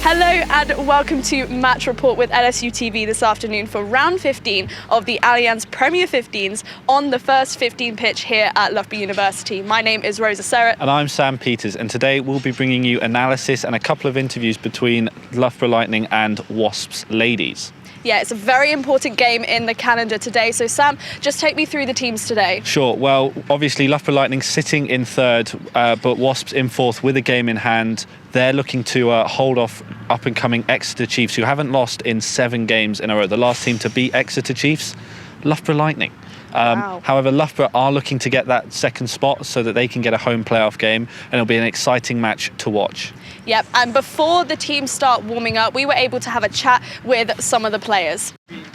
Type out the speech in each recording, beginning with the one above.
Hello and welcome to Match Report with LSUTV this afternoon for round 15 of the Allianz Premier 15s on the first 15 pitch here at Loughborough University. My name is Rosa and Serret. And I'm Sam Peters, and today we'll be bringing you analysis and a couple of interviews between Loughborough Lightning and Wasps Ladies. Yeah, it's a very important game in the calendar today. So Sam, just take me through the teams today. Sure. Well, obviously Loughborough Lightning sitting in third, but Wasps in fourth with a game in hand. They're looking to hold off up-and-coming Exeter Chiefs, who haven't lost in 7 games in a row. The last team to beat Exeter Chiefs, Loughborough Lightning. Wow. However, Loughborough are looking to get that second spot so that they can get a home playoff game, and it'll be an exciting match to watch. Yep, and before the teams start warming up, we were able to have a chat with some of the players.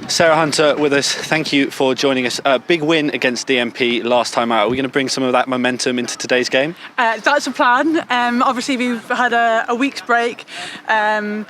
Sarah Hunter with us, thank you for joining us. Big win against DMP last time out. Are we going to bring some of that momentum into today's game? That's the plan. Obviously, we've had a week's break to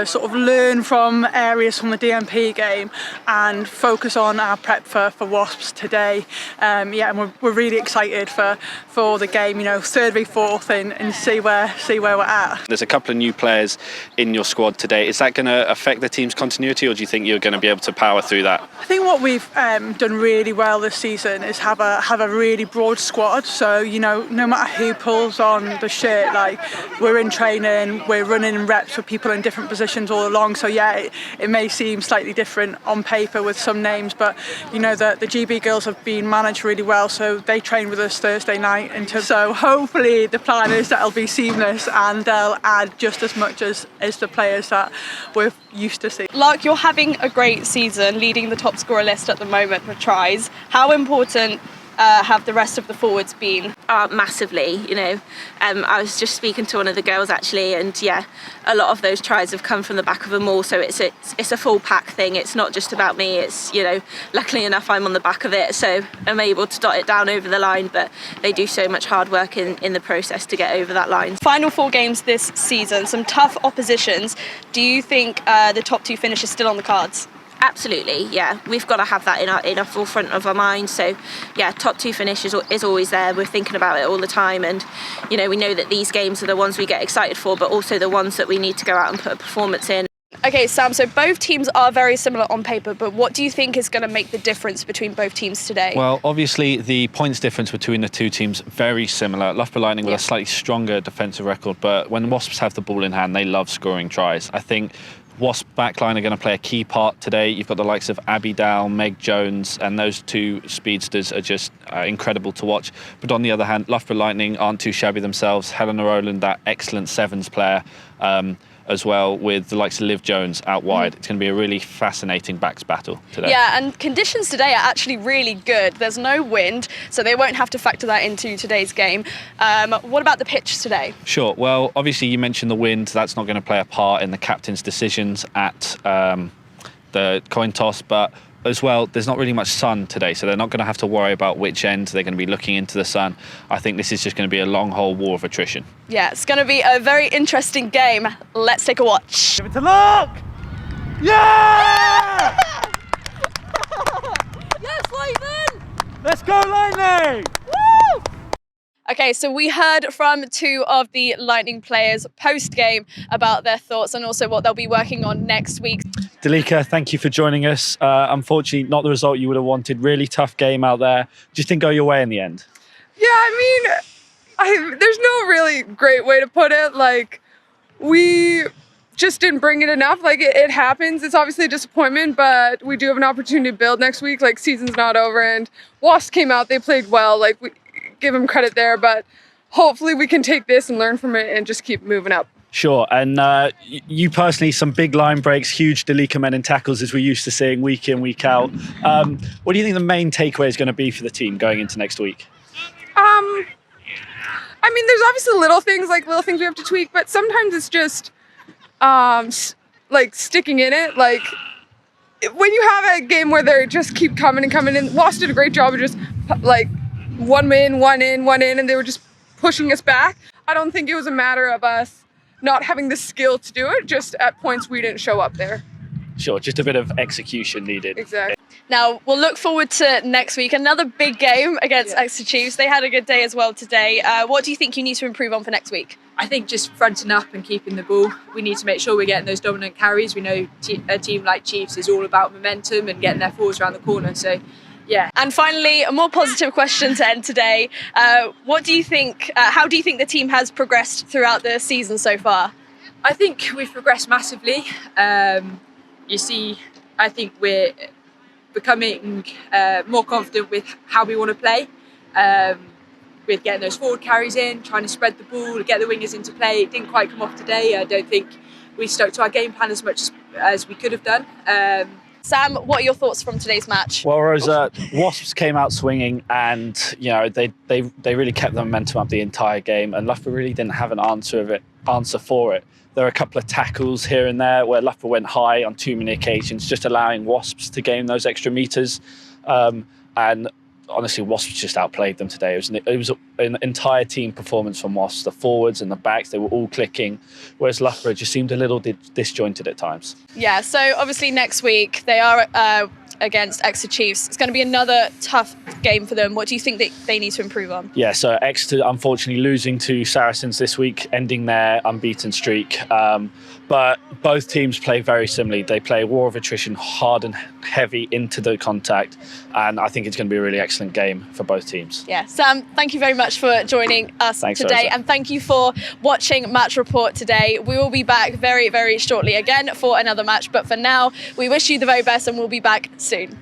sort of learn from areas from the DMP game and focus on our prep for Wasps today. And we're really excited for the game. You know, third v fourth, and see where we're at. There's a couple of new players in your squad today. Is that going to affect the team's continuity, or do you think you're going to be able to power through that? I think what we've done really well this season is have a really broad squad. So, you know, no matter who pulls on the shirt, like, we're in training, we're running in reps with people in different positions all along. So yeah, it may seem slightly different on paper with some names, but you know, the GB girls have been managed really well. So they train with us Thursday night. So hopefully the plan is that it'll be seamless and they'll add just as much as the players that we're used to seeing. Lark, you're having a great season, leading the top scorer list at the moment for tries. How important have the rest of the forwards been? Massively, you know. I was just speaking to one of the girls actually, and yeah, a lot of those tries have come from the back of them all. So it's a full pack thing. It's not just about me. It's, you know, luckily enough I'm on the back of it, so I'm able to dot it down over the line. But they do so much hard work in the process to get over that line. Final 4 games this season, some tough oppositions. Do you think the top 2 finish is still on the cards? Absolutely, yeah. We've got to have that in our forefront of our minds. So, yeah, top 2 finish is always there. We're thinking about it all the time, and you know, we know that these games are the ones we get excited for, but also the ones that we need to go out and put a performance in. Okay, Sam, so both teams are very similar on paper, but what do you think is going to make the difference between both teams today? Well, obviously the points difference between the two teams very similar. Loughborough Lightning with a slightly stronger defensive record, but when Wasps have the ball in hand, they love scoring tries. I think Wasp backline are going to play a key part today. You've got the likes of Abby Dow, Meg Jones, and those 2 speedsters are just incredible to watch. But on the other hand, Loughborough Lightning aren't too shabby themselves. Helena Rowland, that excellent sevens player, as well, with the likes of Liv Jones out wide. It's going to be a really fascinating backs battle today. Yeah, and conditions today are actually really good. There's no wind, so they won't have to factor that into today's game. What about the pitch today? Sure. Well, obviously you mentioned the wind. That's not going to play a part in the captain's decisions at the coin toss, but as well, there's not really much sun today, so they're not going to have to worry about which end they're going to be looking into the sun. I think this is just going to be a long haul war of attrition. Yeah, it's going to be a very interesting game. Let's take a watch. Give it to Luck! Yeah! Yes, Lightning! Let's go, Lightning! Woo! Okay, so we heard from 2 of the Lightning players post-game about their thoughts and also what they'll be working on next week. Dalika, thank you for joining us. Unfortunately, not the result you would have wanted. Really tough game out there. Just didn't go your way in the end. Yeah, I mean, there's no really great way to put it. Like, we just didn't bring it enough. Like, it happens. It's obviously a disappointment, but we do have an opportunity to build next week. Like, season's not over, and Wasps came out. They played well. Like, we give them credit there, but hopefully we can take this and learn from it and just keep moving up. Sure, and you personally, some big line breaks, huge Dalika men in tackles as we're used to seeing week in, week out. What do you think the main takeaway is going to be for the team going into next week? I mean, there's obviously little things we have to tweak, but sometimes it's just like sticking in it. Like, when you have a game where they just keep coming and coming in, Wasps did a great job of just like one in, and they were just pushing us back. I don't think it was a matter of us not having the skill to do it, just at points we didn't show up there. Sure, just a bit of execution needed. Exactly. Now, we'll look forward to next week, another big game against Exeter Chiefs. They had a good day as well today. What do you think you need to improve on for next week? I think just fronting up and keeping the ball. We need to make sure we're getting those dominant carries. We know a team like Chiefs is all about momentum and getting their forwards around the corner. So, yeah. And finally, a more positive question to end today. What do you think? How do you think the team has progressed throughout the season so far? I think we've progressed massively. You see, I think we're becoming more confident with how we want to play. With getting those forward carries in, trying to spread the ball, get the wingers into play. It didn't quite come off today. I don't think we stuck to our game plan as much as we could have done. Sam, what are your thoughts from today's match? Well, Rosa, Wasps came out swinging, and they really kept the momentum up the entire game, and Loughborough really didn't have an answer for it. There were a couple of tackles here and there where Loughborough went high on too many occasions, just allowing Wasps to gain those extra meters. And honestly, Wasps just outplayed them today. It was an entire team performance from Wasps. The forwards and the backs, they were all clicking, whereas Loughborough just seemed a little disjointed at times. Yeah, so obviously next week they are against Exeter Chiefs. It's going to be another tough game for them. What do you think they need to improve on? Yeah, so Exeter unfortunately losing to Saracens this week, ending their unbeaten streak. But both teams play very similarly. They play war of attrition, hard and heavy into the contact. And I think it's going to be a really excellent game for both teams. Yeah, Sam, thank you very much for joining us today. Rosa. And thank you for watching Match Report today. We will be back very, very shortly again for another match. But for now, we wish you the very best and we'll be back soon.